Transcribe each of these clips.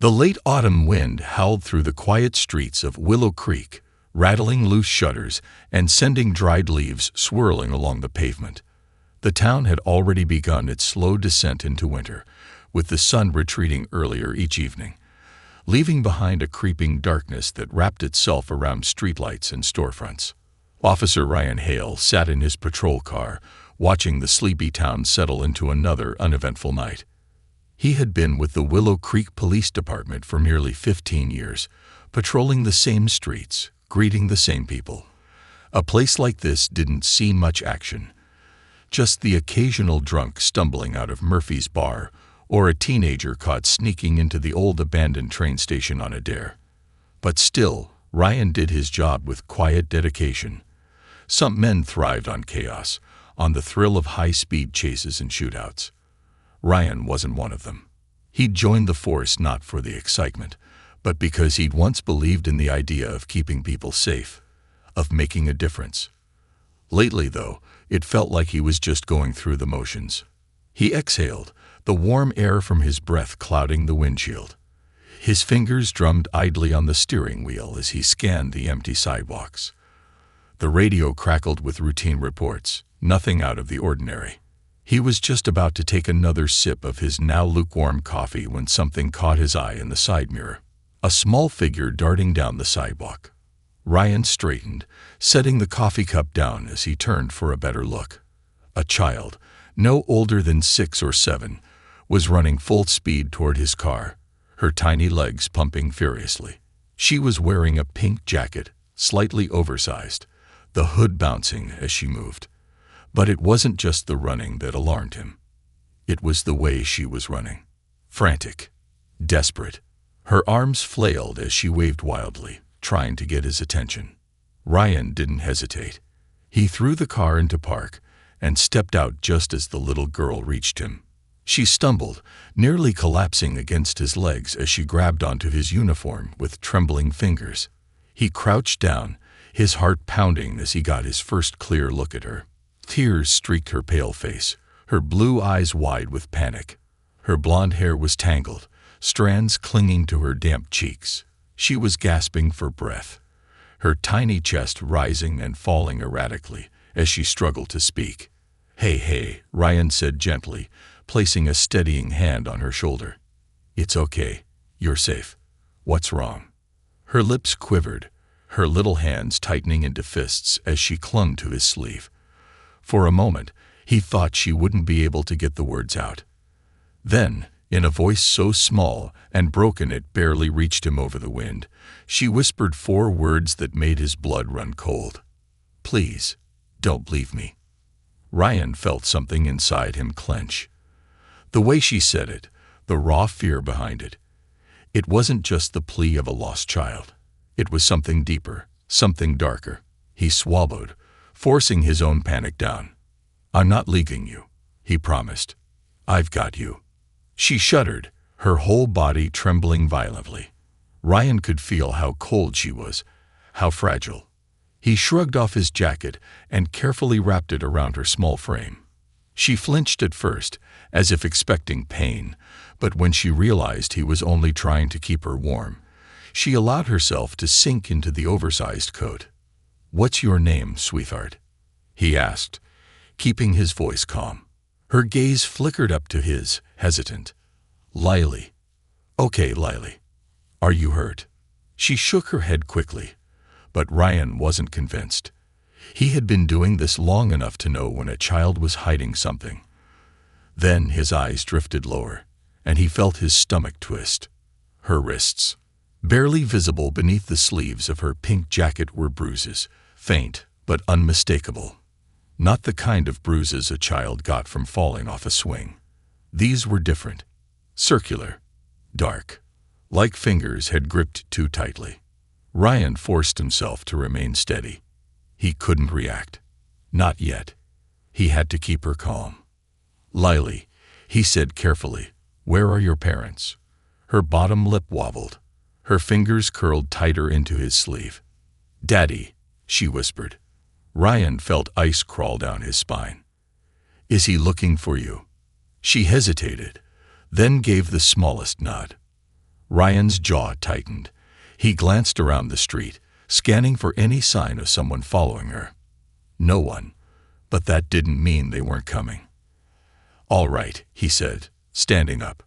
The late autumn wind howled through the quiet streets of Willow Creek, rattling loose shutters and sending dried leaves swirling along the pavement. The town had already begun its slow descent into winter, with the sun retreating earlier each evening, leaving behind a creeping darkness that wrapped itself around streetlights and storefronts. Officer Ryan Hale sat in his patrol car, watching the sleepy town settle into another uneventful night. He had been with the Willow Creek Police Department for nearly 15 years, patrolling the same streets, greeting the same people. A place like this didn't see much action. Just the occasional drunk stumbling out of Murphy's bar, or a teenager caught sneaking into the old abandoned train station on a dare. But still, Ryan did his job with quiet dedication. Some men thrived on chaos, on the thrill of high-speed chases and shootouts. Ryan wasn't one of them. He'd joined the force not for the excitement, but because he'd once believed in the idea of keeping people safe, of making a difference. Lately, though, it felt like he was just going through the motions. He exhaled, the warm air from his breath clouding the windshield. His fingers drummed idly on the steering wheel as he scanned the empty sidewalks. The radio crackled with routine reports, nothing out of the ordinary. He was just about to take another sip of his now lukewarm coffee when something caught his eye in the side mirror. A small figure darting down the sidewalk. Ryan straightened, setting the coffee cup down as he turned for a better look. A child, no older than 6 or 7, was running full speed toward his car, her tiny legs pumping furiously. She was wearing a pink jacket, slightly oversized, the hood bouncing as she moved. But it wasn't just the running that alarmed him. It was the way she was running. Frantic, desperate. Her arms flailed as she waved wildly, trying to get his attention. Ryan didn't hesitate. He threw the car into park and stepped out just as the little girl reached him. She stumbled, nearly collapsing against his legs as she grabbed onto his uniform with trembling fingers. He crouched down, his heart pounding as he got his first clear look at her. Tears streaked her pale face, her blue eyes wide with panic. Her blonde hair was tangled, strands clinging to her damp cheeks. She was gasping for breath, her tiny chest rising and falling erratically as she struggled to speak. Hey, Ryan said gently, placing a steadying hand on her shoulder. It's okay. You're safe. What's wrong? Her lips quivered, her little hands tightening into fists as she clung to his sleeve. For a moment, he thought she wouldn't be able to get the words out. Then, in a voice so small and broken it barely reached him over the wind, she whispered 4 words that made his blood run cold. Please, don't leave me. Ryan felt something inside him clench. The way she said it, the raw fear behind it. It wasn't just the plea of a lost child. It was something deeper, something darker. He swallowed, forcing his own panic down. I'm not leaving you, he promised. I've got you. She shuddered, her whole body trembling violently. Ryan could feel how cold she was, how fragile. He shrugged off his jacket and carefully wrapped it around her small frame. She flinched at first, as if expecting pain, but when she realized he was only trying to keep her warm, she allowed herself to sink into the oversized coat. What's your name, sweetheart? He asked, keeping his voice calm. Her gaze flickered up to his, hesitant. Lily. Okay, Lily. Are you hurt? She shook her head quickly, but Ryan wasn't convinced. He had been doing this long enough to know when a child was hiding something. Then his eyes drifted lower, and he felt his stomach twist. Her wrists, barely visible beneath the sleeves of her pink jacket, were bruises, faint but unmistakable. Not the kind of bruises a child got from falling off a swing. These were different, circular, dark, like fingers had gripped too tightly. Ryan forced himself to remain steady. He couldn't react. Not yet. He had to keep her calm. Lily, he said carefully, where are your parents? Her bottom lip wobbled. Her fingers curled tighter into his sleeve. Daddy, she whispered. Ryan felt ice crawl down his spine. Is he looking for you? She hesitated, then gave the smallest nod. Ryan's jaw tightened. He glanced around the street, scanning for any sign of someone following her. No one, but that didn't mean they weren't coming. "All right," he said, standing up.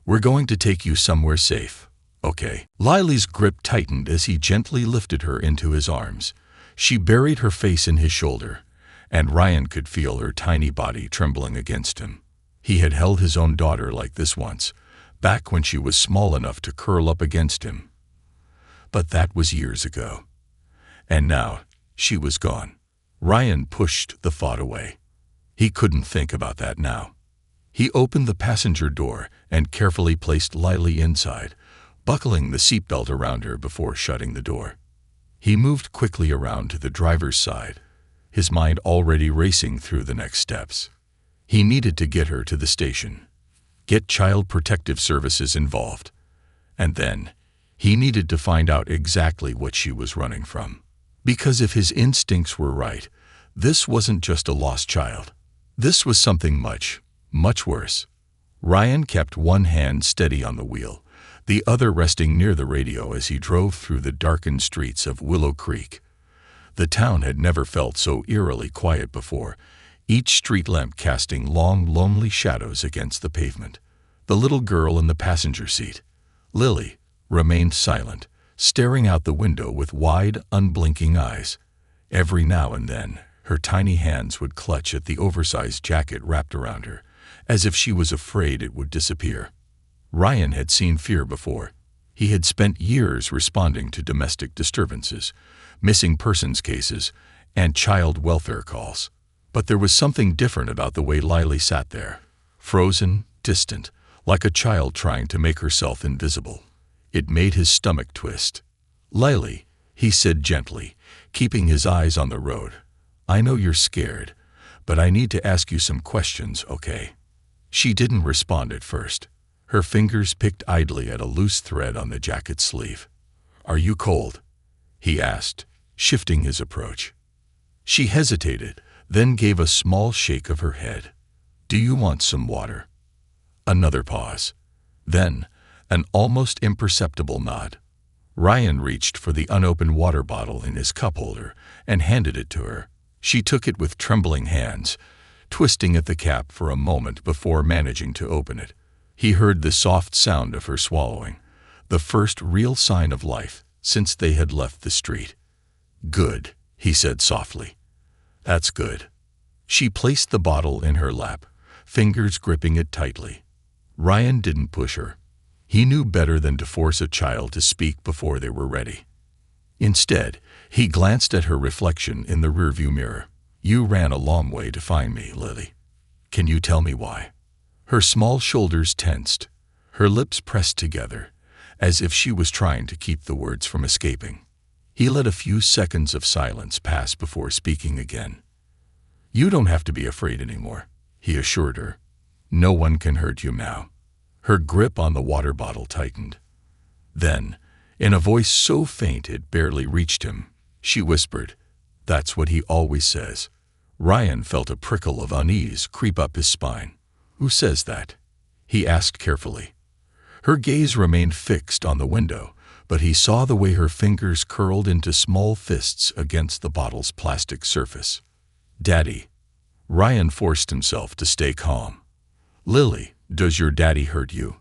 "We're going to take you somewhere safe, okay?" Lily's grip tightened as he gently lifted her into his arms. She buried her face in his shoulder, and Ryan could feel her tiny body trembling against him. He had held his own daughter like this once, back when she was small enough to curl up against him. But that was years ago. And now, she was gone. Ryan pushed the thought away. He couldn't think about that now. He opened the passenger door and carefully placed Lily inside, buckling the seatbelt around her before shutting the door. He moved quickly around to the driver's side, his mind already racing through the next steps. He needed to get her to the station, get Child Protective Services involved, and then he needed to find out exactly what she was running from. Because if his instincts were right, this wasn't just a lost child. This was something much, much worse. Ryan kept one hand steady on the wheel, the other resting near the radio as he drove through the darkened streets of Willow Creek. The town had never felt so eerily quiet before, each street lamp casting long, lonely shadows against the pavement. The little girl in the passenger seat, Lily, remained silent, staring out the window with wide, unblinking eyes. Every now and then, her tiny hands would clutch at the oversized jacket wrapped around her, as if she was afraid it would disappear. Ryan had seen fear before. He had spent years responding to domestic disturbances, missing persons cases, and child welfare calls. But there was something different about the way Lily sat there, frozen, distant, like a child trying to make herself invisible. It made his stomach twist. "Lily," he said gently, keeping his eyes on the road, "I know you're scared, but I need to ask you some questions, okay?" She didn't respond at first. Her fingers picked idly at a loose thread on the jacket sleeve. "Are you cold?" he asked, shifting his approach. She hesitated, then gave a small shake of her head. "Do you want some water?" Another pause. Then, an almost imperceptible nod. Ryan reached for the unopened water bottle in his cup holder and handed it to her. She took it with trembling hands, twisting at the cap for a moment before managing to open it. He heard the soft sound of her swallowing, the first real sign of life since they had left the street. "Good," he said softly. "That's good." She placed the bottle in her lap, fingers gripping it tightly. Ryan didn't push her. He knew better than to force a child to speak before they were ready. Instead, he glanced at her reflection in the rearview mirror. "You ran a long way to find me, Lily. Can you tell me why?" Her small shoulders tensed, her lips pressed together, as if she was trying to keep the words from escaping. He let a few seconds of silence pass before speaking again. "You don't have to be afraid anymore," he assured her. "No one can hurt you now." Her grip on the water bottle tightened. Then, in a voice so faint it barely reached him, she whispered, "That's what he always says." Ryan felt a prickle of unease creep up his spine. "Who says that?" he asked carefully. Her gaze remained fixed on the window, but he saw the way her fingers curled into small fists against the bottle's plastic surface. "Daddy." Ryan forced himself to stay calm. "Lily, does your daddy hurt you?"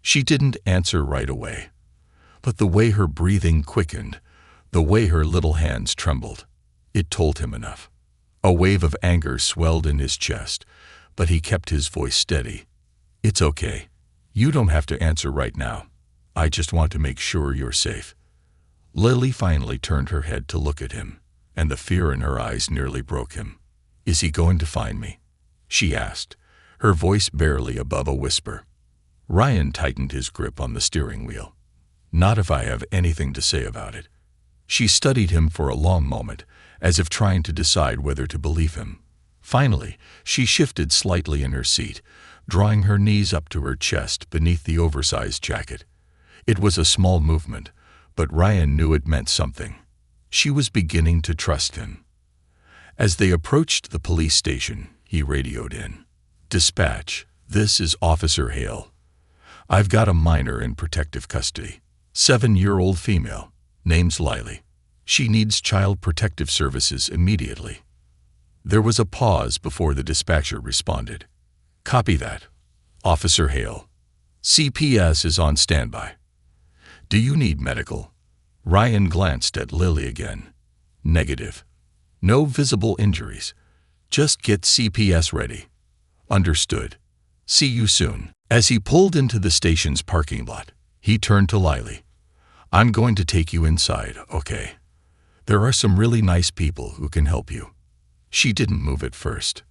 She didn't answer right away. But the way her breathing quickened, the way her little hands trembled, it told him enough. A wave of anger swelled in his chest, but he kept his voice steady. "It's okay. You don't have to answer right now. I just want to make sure you're safe." Lily finally turned her head to look at him, and the fear in her eyes nearly broke him. "Is he going to find me?" she asked, her voice barely above a whisper. Ryan tightened his grip on the steering wheel. "Not if I have anything to say about it." She studied him for a long moment, as if trying to decide whether to believe him. Finally, she shifted slightly in her seat, drawing her knees up to her chest beneath the oversized jacket. It was a small movement, but Ryan knew it meant something. She was beginning to trust him. As they approached the police station, he radioed in. "Dispatch, this is Officer Hale. I've got a minor in protective custody. 7-year-old female. Name's Lily. She needs child protective services immediately. There was a pause before the dispatcher responded. Copy that. Officer Hale. CPS is on standby. Do you need medical? Ryan glanced at Lily again. Negative. No visible injuries. Just get CPS ready. Understood. See you soon. As he pulled into the station's parking lot, he turned to Lily. I'm going to take you inside, okay? There are some really nice people who can help you. She didn't move at first.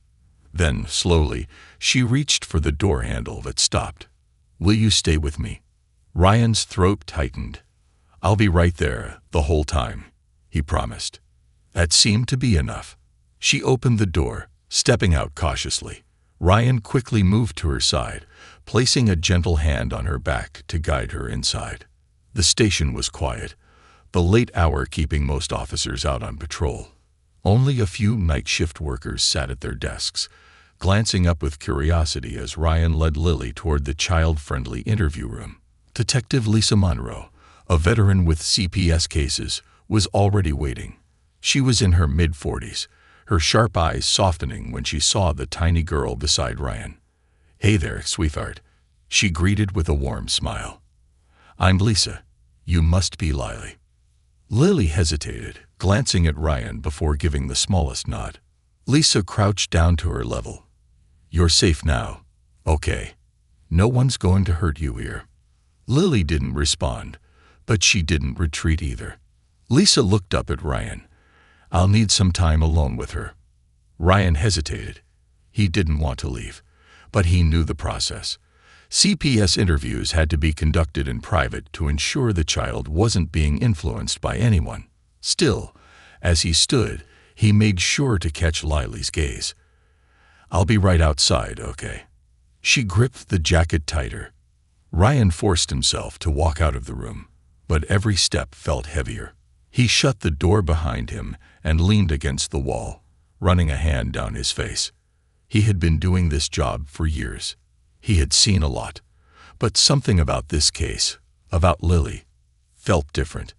Then, slowly, she reached for the door handle but stopped. Will you stay with me? Ryan's throat tightened. I'll be right there the whole time, he promised. That seemed to be enough. She opened the door, stepping out cautiously. Ryan quickly moved to her side, placing a gentle hand on her back to guide her inside. The station was quiet, the late hour keeping most officers out on patrol. Only a few night shift workers sat at their desks, glancing up with curiosity as Ryan led Lily toward the child-friendly interview room. Detective Lisa Monroe, a veteran with CPS cases, was already waiting. She was in her mid-40s, her sharp eyes softening when she saw the tiny girl beside Ryan. Hey there, sweetheart, she greeted with a warm smile. I'm Lisa. You must be Lily. Lily hesitated, glancing at Ryan before giving the smallest nod. Lisa crouched down to her level. You're safe now. Okay. No one's going to hurt you here. Lily didn't respond, but she didn't retreat either. Lisa looked up at Ryan. I'll need some time alone with her. Ryan hesitated. He didn't want to leave, but he knew the process. CPS interviews had to be conducted in private to ensure the child wasn't being influenced by anyone. Still, as he stood, he made sure to catch Lily's gaze. I'll be right outside, okay? She gripped the jacket tighter. Ryan forced himself to walk out of the room, but every step felt heavier. He shut the door behind him and leaned against the wall, running a hand down his face. He had been doing this job for years. He had seen a lot, but something about this case, about Lily, felt different.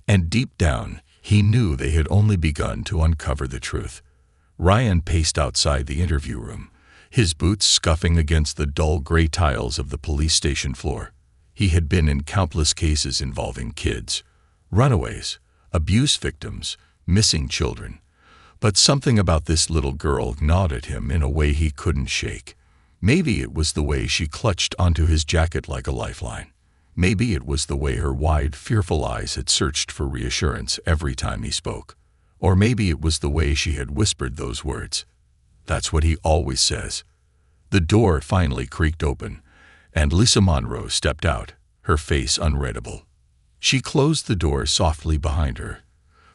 And deep down, he knew they had only begun to uncover the truth. Ryan paced outside the interview room, his boots scuffing against the dull gray tiles of the police station floor. He had been in countless cases involving kids, runaways, abuse victims, missing children. But something about this little girl gnawed at him in a way he couldn't shake. Maybe it was the way she clutched onto his jacket like a lifeline. Maybe it was the way her wide, fearful eyes had searched for reassurance every time he spoke. Or maybe it was the way she had whispered those words. That's what he always says. The door finally creaked open, and Lisa Monroe stepped out, her face unreadable. She closed the door softly behind her,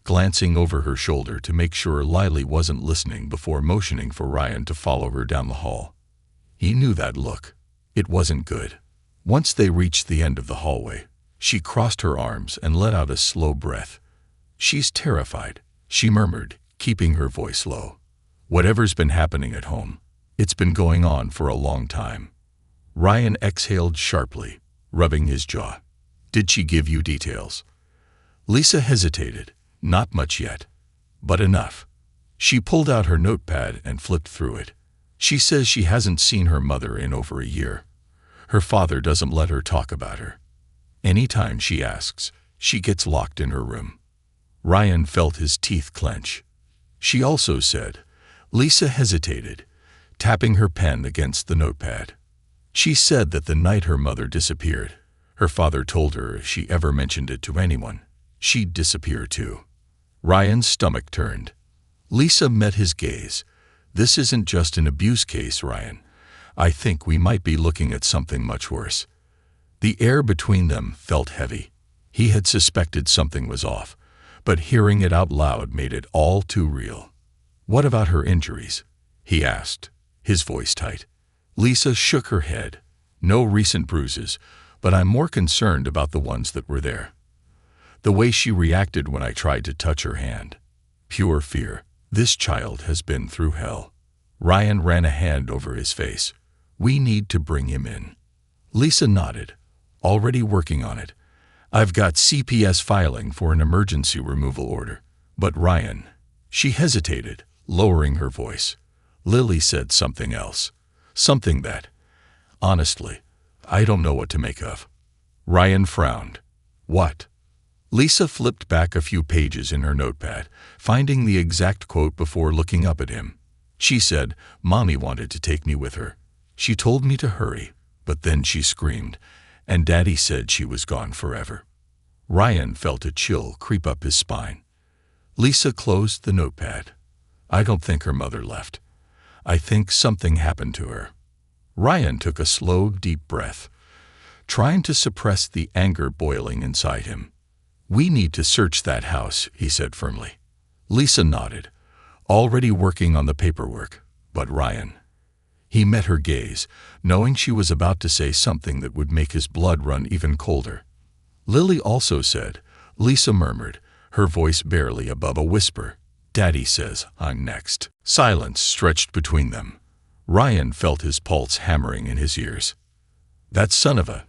glancing over her shoulder to make sure Lily wasn't listening before motioning for Ryan to follow her down the hall. He knew that look. It wasn't good. Once they reached the end of the hallway, she crossed her arms and let out a slow breath. She's terrified, she murmured, keeping her voice low. Whatever's been happening at home, it's been going on for a long time. Ryan exhaled sharply, rubbing his jaw. Did she give you details? Lisa hesitated. Not much yet, but enough. She pulled out her notepad and flipped through it. She says she hasn't seen her mother in over a year. Her father doesn't let her talk about her. Anytime she asks, she gets locked in her room. Ryan felt his teeth clench. She also said, Lisa hesitated, tapping her pen against the notepad. She said that the night her mother disappeared, her father told her if she ever mentioned it to anyone, she'd disappear too. Ryan's stomach turned. Lisa met his gaze. This isn't just an abuse case, Ryan. I think we might be looking at something much worse. The air between them felt heavy. He had suspected something was off, but hearing it out loud made it all too real. What about her injuries? He asked, his voice tight. Lisa shook her head. No recent bruises, but I'm more concerned about the ones that were there. The way she reacted when I tried to touch her hand. Pure fear. This child has been through hell. Ryan ran a hand over his face. We need to bring him in. Lisa nodded. Already working on it. I've got CPS filing for an emergency removal order. But Ryan. She hesitated, lowering her voice. Lily said something else. Something that, honestly, I don't know what to make of. Ryan frowned. What? Lisa flipped back a few pages in her notepad, finding the exact quote before looking up at him. She said, Mommy wanted to take me with her. She told me to hurry, but then she screamed, and Daddy said she was gone forever. Ryan felt a chill creep up his spine. Lisa closed the notepad. I don't think her mother left. I think something happened to her. Ryan took a slow, deep breath, trying to suppress the anger boiling inside him. We need to search that house, he said firmly. Lisa nodded, already working on the paperwork. But Ryan. He met her gaze, knowing she was about to say something that would make his blood run even colder. Lily also said, Lisa murmured, her voice barely above a whisper. Daddy says I'm next. Silence stretched between them. Ryan felt his pulse hammering in his ears. That son of a...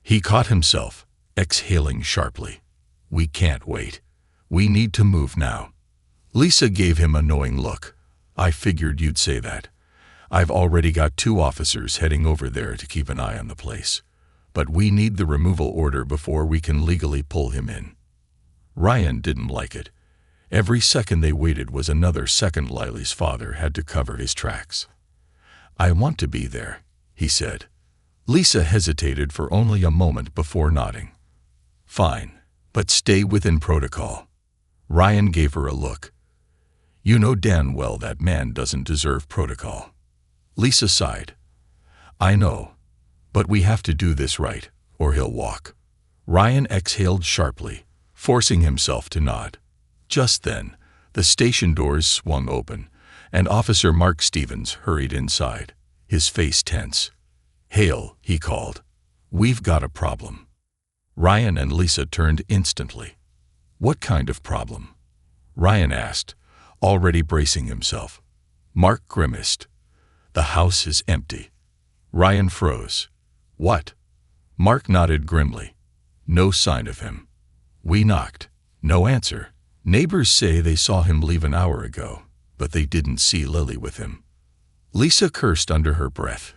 He caught himself, exhaling sharply. We can't wait. We need to move now. Lisa gave him a knowing look. I figured you'd say that. I've already got 2 officers heading over there to keep an eye on the place. But we need the removal order before we can legally pull him in. Ryan didn't like it. Every second they waited was another second Lily's father had to cover his tracks. I want to be there, he said. Lisa hesitated for only a moment before nodding. Fine, but stay within protocol. Ryan gave her a look. You know damn well that man doesn't deserve protocol. Lisa sighed. I know, but we have to do this right, or he'll walk. Ryan exhaled sharply, forcing himself to nod. Just then, the station doors swung open, and Officer Mark Stevens hurried inside, his face tense. Hale, he called. We've got a problem. Ryan and Lisa turned instantly. What kind of problem? Ryan asked, already bracing himself. Mark grimaced. The house is empty. Ryan froze. What? Mark nodded grimly. No sign of him. We knocked. No answer. Neighbors say they saw him leave an hour ago, but they didn't see Lily with him. Lisa cursed under her breath.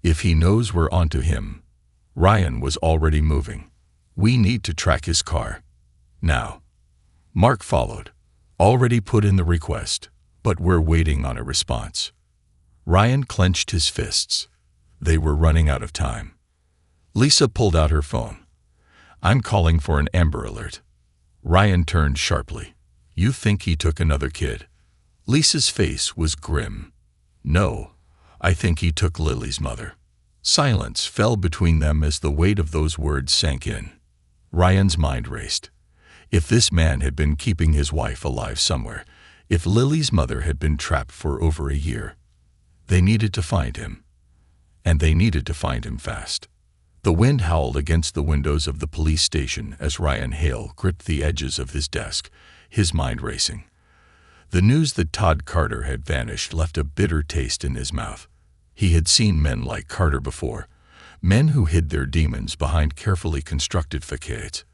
If he knows we're onto him. Ryan was already moving. We need to track his car. Now. Mark followed. Already put in the request, but we're waiting on a response. Ryan clenched his fists. They were running out of time. Lisa pulled out her phone. I'm calling for an Amber Alert. Ryan turned sharply. You think he took another kid? Lisa's face was grim. No, I think he took Lily's mother. Silence fell between them as the weight of those words sank in. Ryan's mind raced. If this man had been keeping his wife alive somewhere, if Lily's mother had been trapped for over a year, they needed to find him. And they needed to find him fast. The wind howled against the windows of the police station as Ryan Hale gripped the edges of his desk, his mind racing. The news that Todd Carter had vanished left a bitter taste in his mouth. He had seen men like Carter before, men who hid their demons behind carefully constructed facades,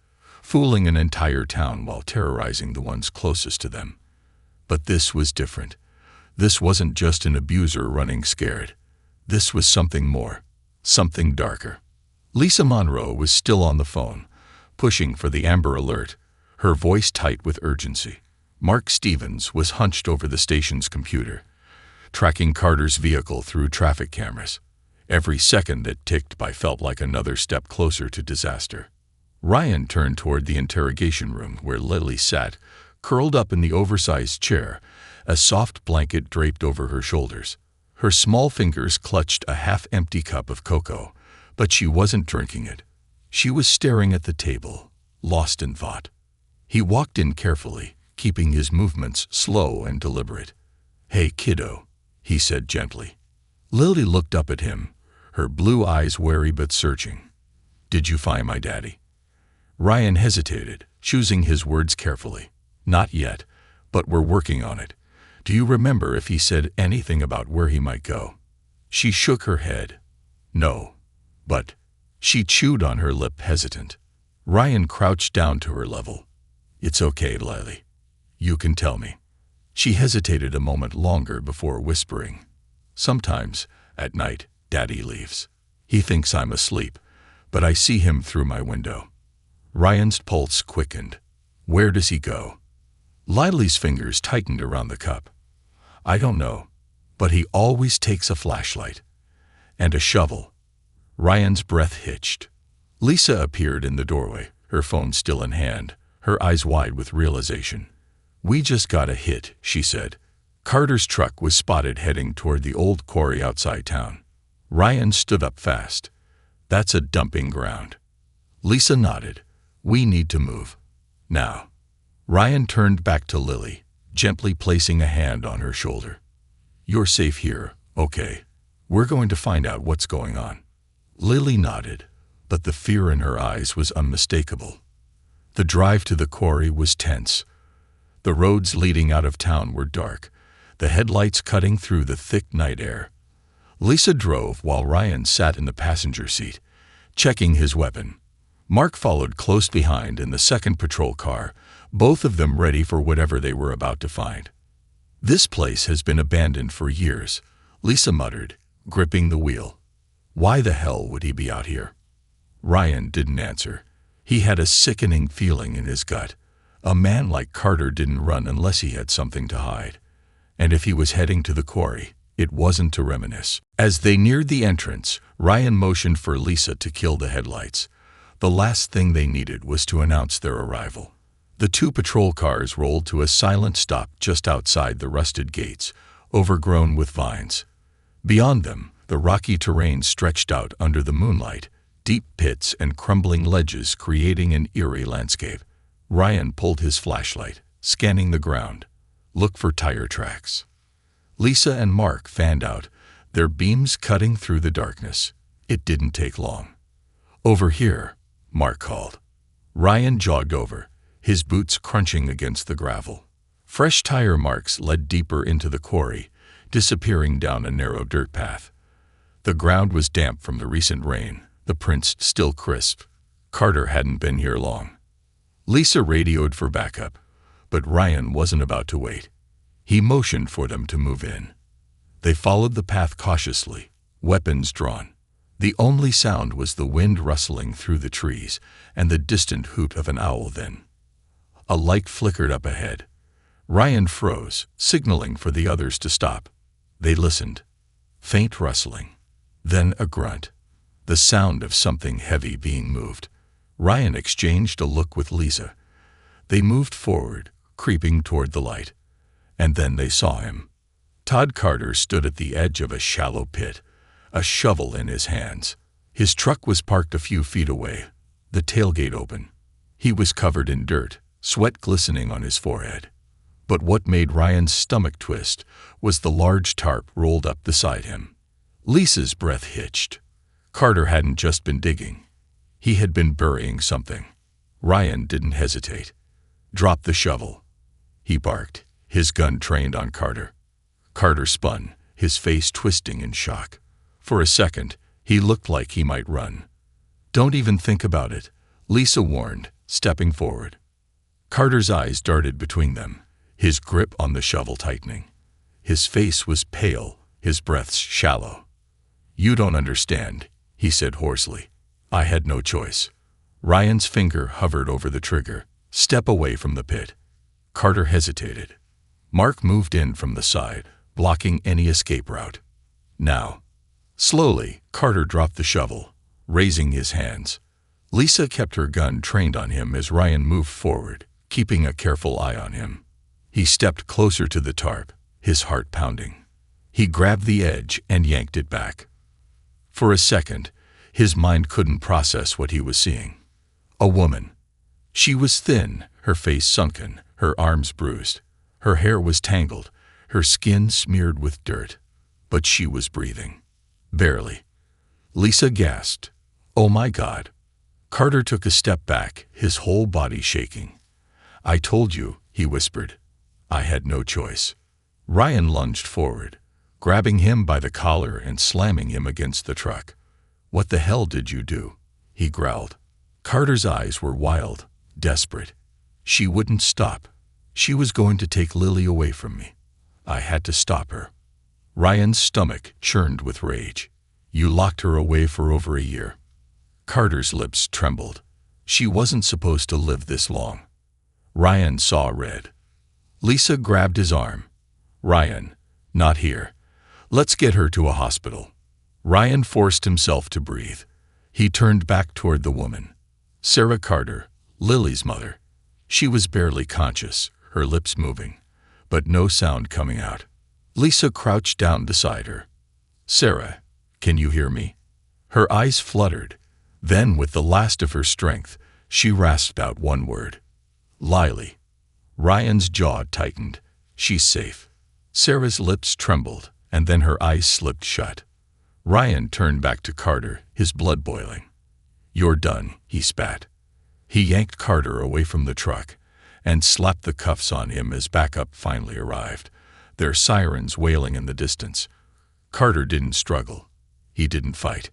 fooling an entire town while terrorizing the ones closest to them. But this was different. This wasn't just an abuser running scared. This was something more, something darker. Lisa Monroe was still on the phone, pushing for the Amber Alert, her voice tight with urgency. Mark Stevens was hunched over the station's computer, tracking Carter's vehicle through traffic cameras. Every second that ticked by felt like another step closer to disaster. Ryan turned toward the interrogation room where Lily sat, curled up in the oversized chair, a soft blanket draped over her shoulders. Her small fingers clutched a half-empty cup of cocoa, but she wasn't drinking it. She was staring at the table, lost in thought. He walked in carefully, keeping his movements slow and deliberate. Hey, kiddo, he said gently. Lily looked up at him, her blue eyes wary but searching. Did you find my daddy? Ryan hesitated, choosing his words carefully. Not yet, but we're working on it. Do you remember if he said anything about where he might go? She shook her head. No. But She chewed on her lip, hesitant. Ryan crouched down to her level. "It's okay, Lily. You can tell me." She hesitated a moment longer before whispering. "Sometimes, at night, Daddy leaves. He thinks I'm asleep, but I see him through my window." Ryan's pulse quickened. "Where does he go?" Lily's fingers tightened around the cup. "I don't know, but he always takes a flashlight. And a shovel." Ryan's breath hitched. Lisa appeared in the doorway, her phone still in hand, her eyes wide with realization. "We just got a hit," she said. Carter's truck was spotted heading toward the old quarry outside town. Ryan stood up fast. "That's a dumping ground." Lisa nodded. "We need to move. Now." Ryan turned back to Lily, gently placing a hand on her shoulder. "You're safe here, okay? We're going to find out what's going on." Lily nodded, but the fear in her eyes was unmistakable. The drive to the quarry was tense. The roads leading out of town were dark, the headlights cutting through the thick night air. Lisa drove while Ryan sat in the passenger seat, checking his weapon. Mark followed close behind in the second patrol car, both of them ready for whatever they were about to find. "This place has been abandoned for years," Lisa muttered, gripping the wheel. "Why the hell would he be out here?" Ryan didn't answer. He had a sickening feeling in his gut. A man like Carter didn't run unless he had something to hide. And if he was heading to the quarry, it wasn't to reminisce. As they neared the entrance, Ryan motioned for Lisa to kill the headlights. The last thing they needed was to announce their arrival. The two patrol cars rolled to a silent stop just outside the rusted gates, overgrown with vines. Beyond them, the rocky terrain stretched out under the moonlight, deep pits and crumbling ledges creating an eerie landscape. Ryan pulled his flashlight, scanning the ground. "Look for tire tracks." Lisa and Mark fanned out, their beams cutting through the darkness. It didn't take long. "Over here," Mark called. Ryan jogged over, his boots crunching against the gravel. Fresh tire marks led deeper into the quarry, disappearing down a narrow dirt path. The ground was damp from the recent rain, the prints still crisp. Carter hadn't been here long. Lisa radioed for backup, but Ryan wasn't about to wait. He motioned for them to move in. They followed the path cautiously, weapons drawn. The only sound was the wind rustling through the trees and the distant hoot of an owl then. A light flickered up ahead. Ryan froze, signaling for the others to stop. They listened. Faint rustling. Then a grunt. The sound of something heavy being moved. Ryan exchanged a look with Lisa. They moved forward, creeping toward the light. And then they saw him. Todd Carter stood at the edge of a shallow pit, a shovel in his hands. His truck was parked a few feet away, the tailgate open. He was covered in dirt, sweat glistening on his forehead. But what made Ryan's stomach twist was the large tarp rolled up beside him. Lisa's breath hitched. Carter hadn't just been digging. He had been burying something. Ryan didn't hesitate. "Drop the shovel," he barked, his gun trained on Carter. Carter spun, his face twisting in shock. For a second, he looked like he might run. "Don't even think about it," Lisa warned, stepping forward. Carter's eyes darted between them, his grip on the shovel tightening. His face was pale, his breaths shallow. "You don't understand," he said hoarsely. "I had no choice." Ryan's finger hovered over the trigger. "Step away from the pit." Carter hesitated. Mark moved in from the side, blocking any escape route. "Now." Slowly, Carter dropped the shovel, raising his hands. Lisa kept her gun trained on him as Ryan moved forward, keeping a careful eye on him. He stepped closer to the tarp, his heart pounding. He grabbed the edge and yanked it back. For a second, his mind couldn't process what he was seeing. A woman. She was thin, her face sunken, her arms bruised. Her hair was tangled, her skin smeared with dirt. But she was breathing. Barely. Lisa gasped. "Oh my God." Carter took a step back, his whole body shaking. "I told you," he whispered. "I had no choice." Ryan lunged forward, grabbing him by the collar and slamming him against the truck. "What the hell did you do?" he growled. Carter's eyes were wild, desperate. She wouldn't stop. She was going to take Lily away from me. I had to stop her. Ryan's stomach churned with rage. You locked her away for over a year. Carter's lips trembled. She wasn't supposed to live this long. Ryan saw red. Lisa grabbed his arm. Ryan, not here. Let's get her to a hospital. Ryan forced himself to breathe. He turned back toward the woman. Sarah Carter, Lily's mother. She was barely conscious, her lips moving, but no sound coming out. Lisa crouched down beside her. Sarah, can you hear me? Her eyes fluttered. Then, with the last of her strength, she rasped out one word. Lily. Ryan's jaw tightened. She's safe. Sarah's lips trembled, and then her eyes slipped shut. Ryan turned back to Carter, his blood boiling. You're done, he spat. He yanked Carter away from the truck and slapped the cuffs on him as backup finally arrived, their sirens wailing in the distance. Carter didn't struggle. He didn't fight.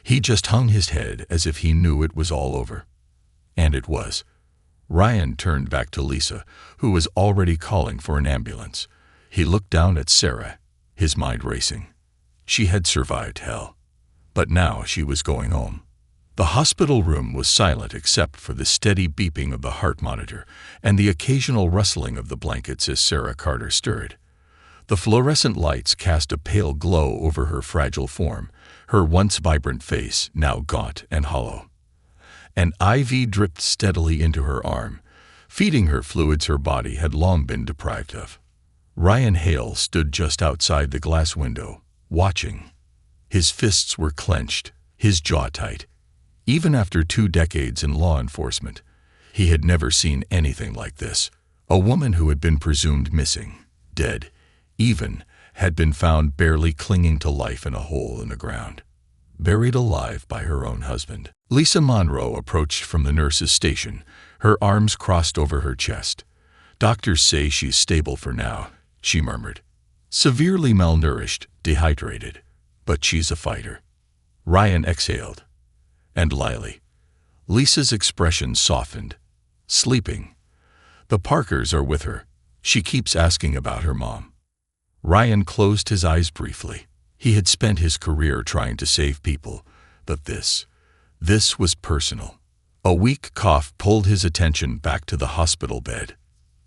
He just hung his head as if he knew it was all over. And it was. Ryan turned back to Lisa, who was already calling for an ambulance. He looked down at Sarah, his mind racing. She had survived hell. But now she was going home. The hospital room was silent except for the steady beeping of the heart monitor and the occasional rustling of the blankets as Sarah Carter stirred. The fluorescent lights cast a pale glow over her fragile form, her once vibrant face now gaunt and hollow. An IV dripped steadily into her arm, feeding her fluids her body had long been deprived of. Ryan Hale stood just outside the glass window, watching. His fists were clenched, his jaw tight. Even after 2 decades in law enforcement, he had never seen anything like this. A woman who had been presumed missing, dead, even, had been found barely clinging to life in a hole in the ground, buried alive by her own husband. Lisa Monroe approached from the nurse's station, her arms crossed over her chest. Doctors say she's stable for now, she murmured. Severely malnourished, dehydrated, but she's a fighter. Ryan exhaled. And Lily. Lisa's expression softened. Sleeping. The Parkers are with her. She keeps asking about her mom. Ryan closed his eyes briefly. He had spent his career trying to save people, but this was personal. A weak cough pulled his attention back to the hospital bed.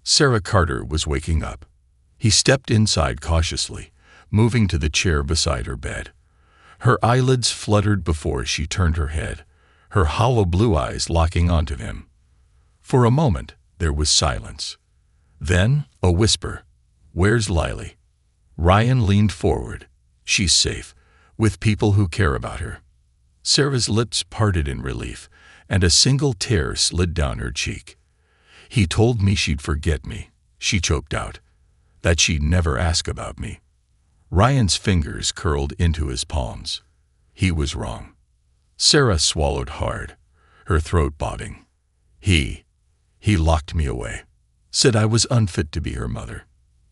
Sarah Carter was waking up. He stepped inside cautiously, moving to the chair beside her bed. Her eyelids fluttered before she turned her head, her hollow blue eyes locking onto him. For a moment, there was silence. Then, a whisper. Where's Lily? Ryan leaned forward. She's safe, with people who care about her. Sarah's lips parted in relief, and a single tear slid down her cheek. He told me she'd forget me, she choked out. That she'd never ask about me. Ryan's fingers curled into his palms. He was wrong. Sarah swallowed hard, her throat bobbing. He locked me away, said I was unfit to be her mother.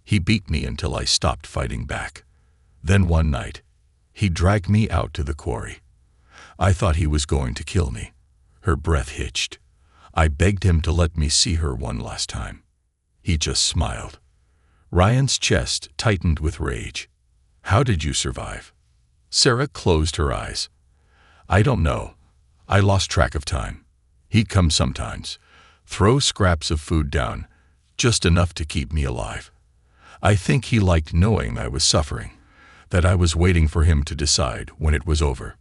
He beat me until I stopped fighting back. Then one night, he dragged me out to the quarry. I thought he was going to kill me. Her breath hitched. I begged him to let me see her one last time. He just smiled. Ryan's chest tightened with rage. How did you survive? Sarah closed her eyes. I don't know. I lost track of time. He'd come sometimes, throw scraps of food down, just enough to keep me alive. I think he liked knowing I was suffering, that I was waiting for him to decide when it was over.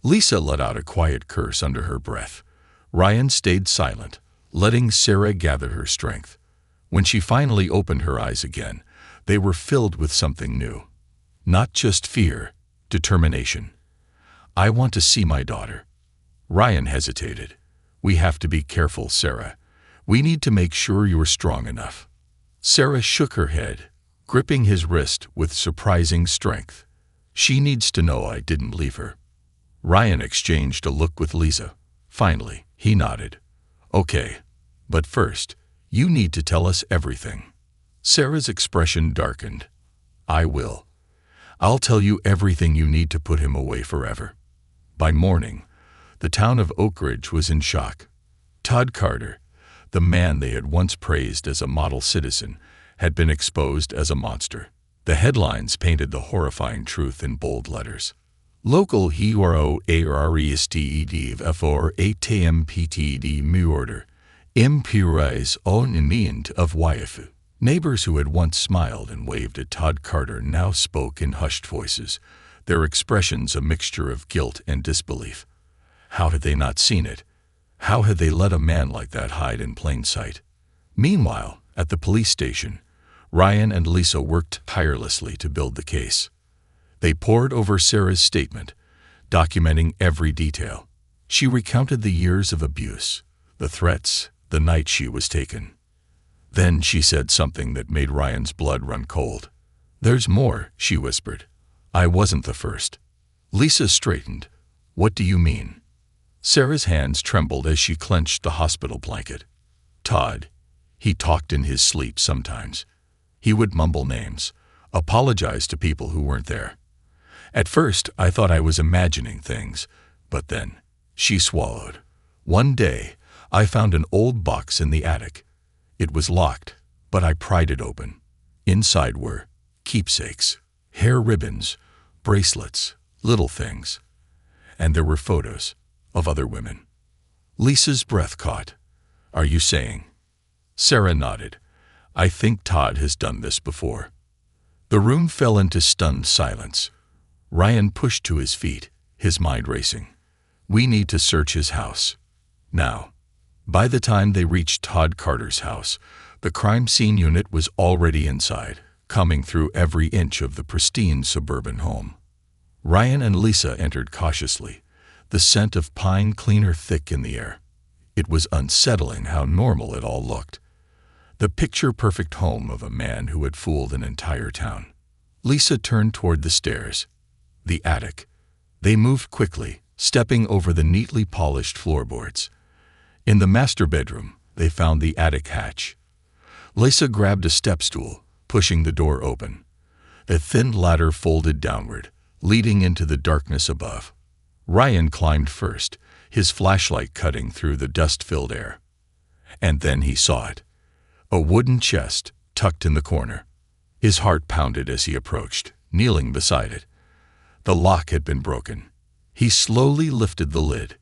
Lisa let out a quiet curse under her breath. Ryan stayed silent, letting Sarah gather her strength. When she finally opened her eyes again, they were filled with something new. Not just fear, determination. I want to see my daughter. Ryan hesitated. We have to be careful, Sarah. We need to make sure you're strong enough. Sarah shook her head, gripping his wrist with surprising strength. She needs to know I didn't leave her. Ryan exchanged a look with Lisa. Finally, he nodded. Okay, but first, you need to tell us everything. Sarah's expression darkened. I will. I'll tell you everything you need to put him away forever. By morning, The town of Oak Ridge was in shock. Todd Carter, the man they had once praised as a model citizen, had been exposed as a monster. The headlines painted the horrifying truth in bold letters. Local hero arrested for ATMPTD murder, imperize on of wife. Neighbors who had once smiled and waved at Todd Carter now spoke in hushed voices, their expressions a mixture of guilt and disbelief. How had they not seen it? How had they let a man like that hide in plain sight? Meanwhile, at the police station, Ryan and Lisa worked tirelessly to build the case. They pored over Sarah's statement, documenting every detail. She recounted the years of abuse, the threats, the night she was taken. Then she said something that made Ryan's blood run cold. "There's more," she whispered. "I wasn't the first." Lisa straightened. "What do you mean?" Sarah's hands trembled as she clenched the hospital blanket. "Todd. He talked in his sleep sometimes. He would mumble names, apologize to people who weren't there. At first, I thought I was imagining things, but then," she swallowed. "One day, I found an old box in the attic. It was locked, but I pried it open. Inside were keepsakes, hair ribbons, bracelets, little things. And there were photos of other women." Lisa's breath caught. "Are you saying?" Sarah nodded. "I think Todd has done this before." The room fell into stunned silence. Ryan pushed to his feet, his mind racing. "We need to search his house. Now." By the time they reached Todd Carter's house, the crime scene unit was already inside, combing through every inch of the pristine suburban home. Ryan and Lisa entered cautiously, the scent of pine cleaner thick in the air. It was unsettling how normal it all looked. The picture-perfect home of a man who had fooled an entire town. Lisa turned toward the stairs. The attic. They moved quickly, stepping over the neatly polished floorboards. In the master bedroom, they found the attic hatch. Lisa grabbed a step stool, pushing the door open. The thin ladder folded downward, leading into the darkness above. Ryan climbed first, his flashlight cutting through the dust-filled air. And then he saw it. A wooden chest, tucked in the corner. His heart pounded as he approached, kneeling beside it. The lock had been broken. He slowly lifted the lid.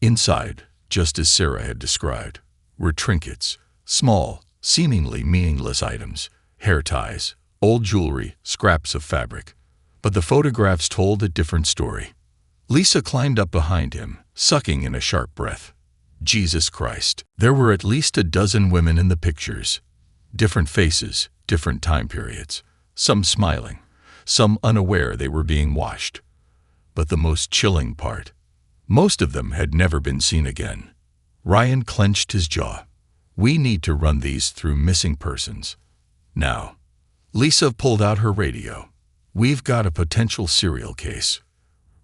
Inside, just as Sarah had described, were trinkets, small, seemingly meaningless items, hair ties, old jewelry, scraps of fabric. But the photographs told a different story. Lisa climbed up behind him, sucking in a sharp breath. Jesus Christ. There were at least a dozen women in the pictures. Different faces, different time periods. Some smiling, some unaware they were being watched. But the most chilling part, most of them had never been seen again. Ryan clenched his jaw. "We need to run these through missing persons. Now." Lisa pulled out her radio. "We've got a potential serial case."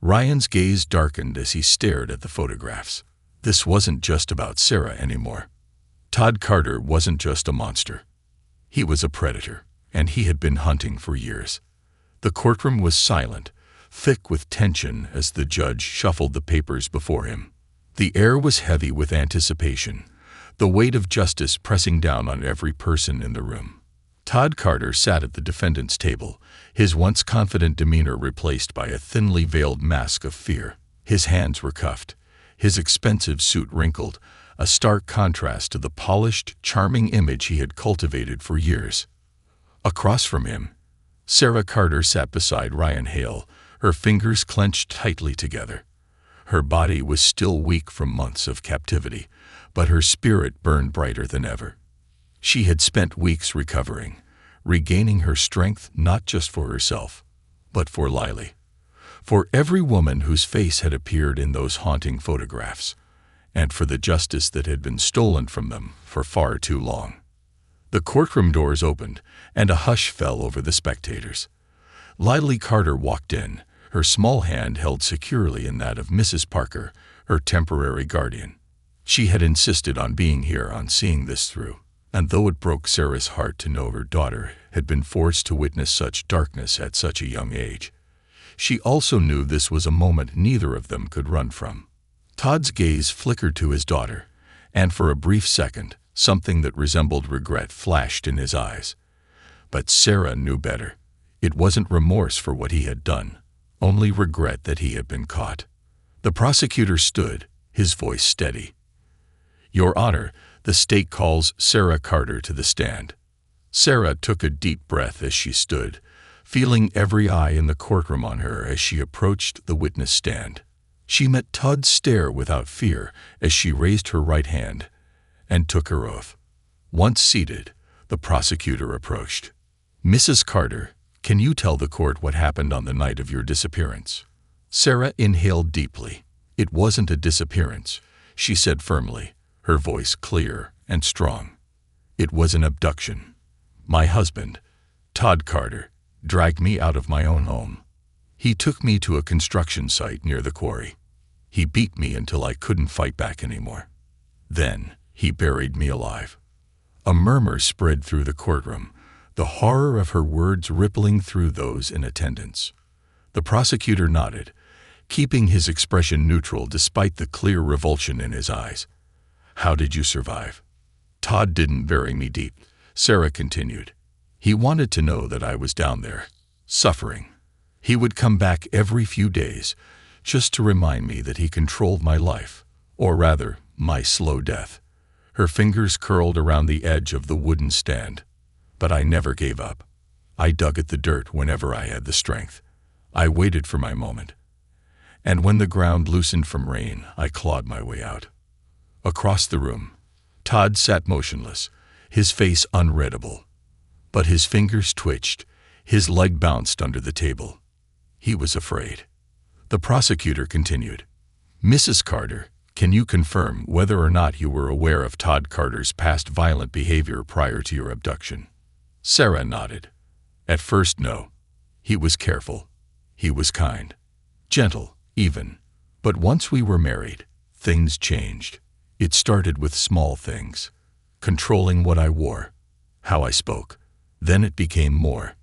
Ryan's gaze darkened as he stared at the photographs. This wasn't just about Sarah anymore. Todd Carter wasn't just a monster. He was a predator, and he had been hunting for years. The courtroom was silent, thick with tension as the judge shuffled the papers before him. The air was heavy with anticipation, the weight of justice pressing down on every person in the room. Todd Carter sat at the defendant's table, his once confident demeanor replaced by a thinly veiled mask of fear. His hands were cuffed, his expensive suit wrinkled, a stark contrast to the polished, charming image he had cultivated for years. Across from him, Sarah Carter sat beside Ryan Hale, her fingers clenched tightly together. Her body was still weak from months of captivity, but her spirit burned brighter than ever. She had spent weeks recovering, regaining her strength not just for herself, but for Lily. For every woman whose face had appeared in those haunting photographs, and for the justice that had been stolen from them for far too long. The courtroom doors opened, and a hush fell over the spectators. Lily Carter walked in, her small hand held securely in that of Mrs. Parker, her temporary guardian. She had insisted on being here, on seeing this through, and though it broke Sarah's heart to know her daughter had been forced to witness such darkness at such a young age, she also knew this was a moment neither of them could run from. Todd's gaze flickered to his daughter, and for a brief second, something that resembled regret flashed in his eyes. But Sarah knew better. It wasn't remorse for what he had done, only regret that he had been caught. The prosecutor stood, his voice steady. "Your Honor, the state calls Sarah Carter to the stand." Sarah took a deep breath as she stood, feeling every eye in the courtroom on her as she approached the witness stand. She met Todd's stare without fear as she raised her right hand and took her oath. Once seated, the prosecutor approached. "Mrs. Carter, can you tell the court what happened on the night of your disappearance?" Sarah inhaled deeply. "It wasn't a disappearance," she said firmly, her voice clear and strong. "It was an abduction. My husband, Todd Carter, dragged me out of my own home. He took me to a construction site near the quarry. He beat me until I couldn't fight back anymore. Then he buried me alive." A murmur spread through the courtroom, the horror of her words rippling through those in attendance. The prosecutor nodded, keeping his expression neutral despite the clear revulsion in his eyes. "How did you survive?" "Todd didn't bury me deep," Sarah continued. "He wanted to know that I was down there, suffering. He would come back every few days, just to remind me that he controlled my life, or rather, my slow death." Her fingers curled around the edge of the wooden stand. "But I never gave up. I dug at the dirt whenever I had the strength. I waited for my moment. And when the ground loosened from rain, I clawed my way out." Across the room, Todd sat motionless, his face unreadable. But his fingers twitched, his leg bounced under the table. He was afraid. The prosecutor continued. "Mrs. Carter, can you confirm whether or not you were aware of Todd Carter's past violent behavior prior to your abduction?" Sarah nodded. "At first, no. He was careful. He was kind. Gentle, even. But once we were married, things changed. It started with small things. Controlling what I wore, how I spoke. Then it became more.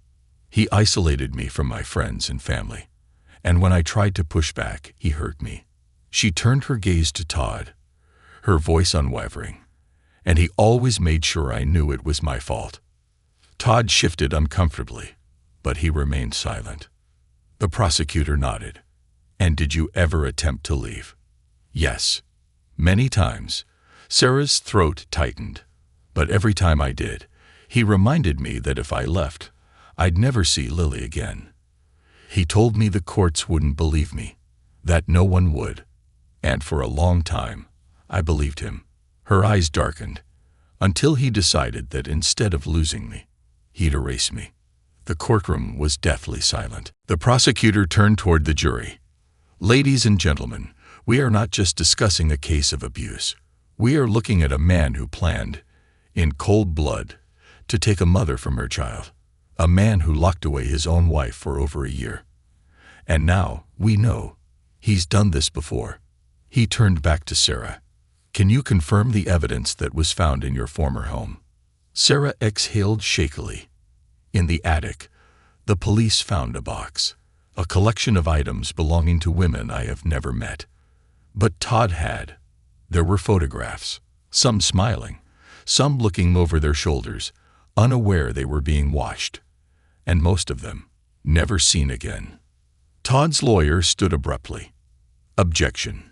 He isolated me from my friends and family. And when I tried to push back, he hurt me." She turned her gaze to Todd, her voice unwavering. "And he always made sure I knew it was my fault." Todd shifted uncomfortably, but he remained silent. The prosecutor nodded. "And did you ever attempt to leave?" "Yes. Many times." Sarah's throat tightened. "But every time I did, he reminded me that if I left, I'd never see Lily again. He told me the courts wouldn't believe me, that no one would. And for a long time, I believed him." Her eyes darkened, until he decided that instead of losing me, he'd erase me. The courtroom was deathly silent. The prosecutor turned toward the jury. "Ladies and gentlemen, we are not just discussing a case of abuse. We are looking at a man who planned, in cold blood, to take a mother from her child. A man who locked away his own wife for over a year. And now, we know, he's done this before." He turned back to Sarah. "Can you confirm the evidence that was found in your former home?" Sarah exhaled shakily. "In the attic, the police found a box, a collection of items belonging to women I have never met. But Todd had. There were photographs, some smiling, some looking over their shoulders, unaware they were being watched. And most of them, never seen again." Todd's lawyer stood abruptly. "Objection.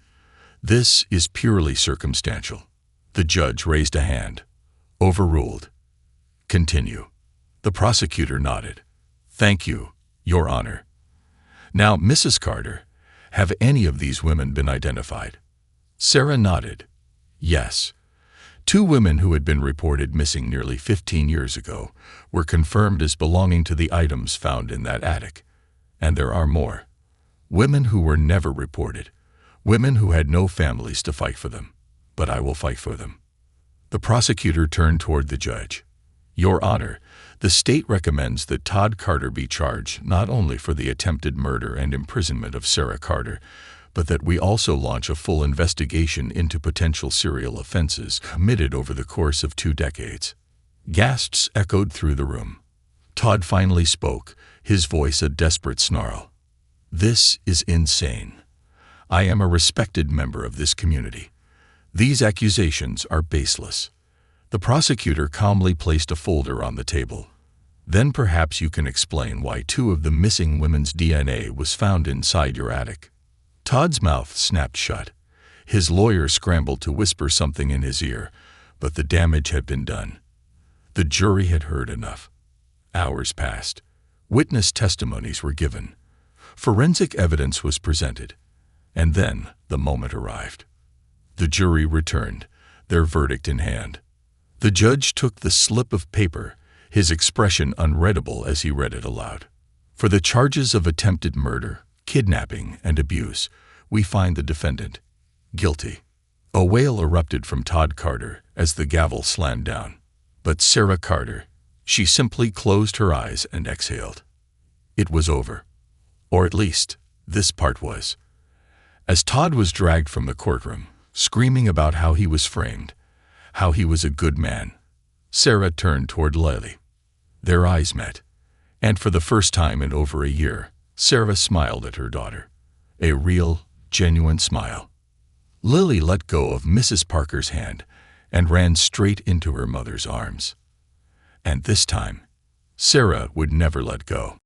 This is purely circumstantial." The judge raised a hand. "Overruled. Continue." The prosecutor nodded. "Thank you, Your Honor. Now, Mrs. Carter, have any of these women been identified?" Sarah nodded. "Yes. 2 women who had been reported missing nearly 15 years ago were confirmed as belonging to the items found in that attic. And there are more. Women who were never reported. Women who had no families to fight for them. But I will fight for them." The prosecutor turned toward the judge. "Your Honor, the state recommends that Todd Carter be charged not only for the attempted murder and imprisonment of Sarah Carter, but that we also launch a full investigation into potential serial offenses committed over the course of 2 decades. Gasps echoed through the room. Todd finally spoke, his voice a desperate snarl. "This is insane. I am a respected member of this community. These accusations are baseless." The prosecutor calmly placed a folder on the table. "Then perhaps you can explain why 2 of the missing women's DNA was found inside your attic." Todd's mouth snapped shut. His lawyer scrambled to whisper something in his ear, but the damage had been done. The jury had heard enough. Hours passed. Witness testimonies were given. Forensic evidence was presented. And then the moment arrived. The jury returned, their verdict in hand. The judge took the slip of paper, his expression unreadable as he read it aloud. "For the charges of attempted murder, kidnapping, and abuse, we find the defendant guilty." A wail erupted from Todd Carter as the gavel slammed down. But Sarah Carter, she simply closed her eyes and exhaled. It was over. Or at least, this part was. As Todd was dragged from the courtroom, screaming about how he was framed, how he was a good man, Sarah turned toward Lily. Their eyes met, and for the first time in over a year, Sarah smiled at her daughter. A real, genuine smile. Lily let go of Mrs. Parker's hand and ran straight into her mother's arms. And this time, Sarah would never let go.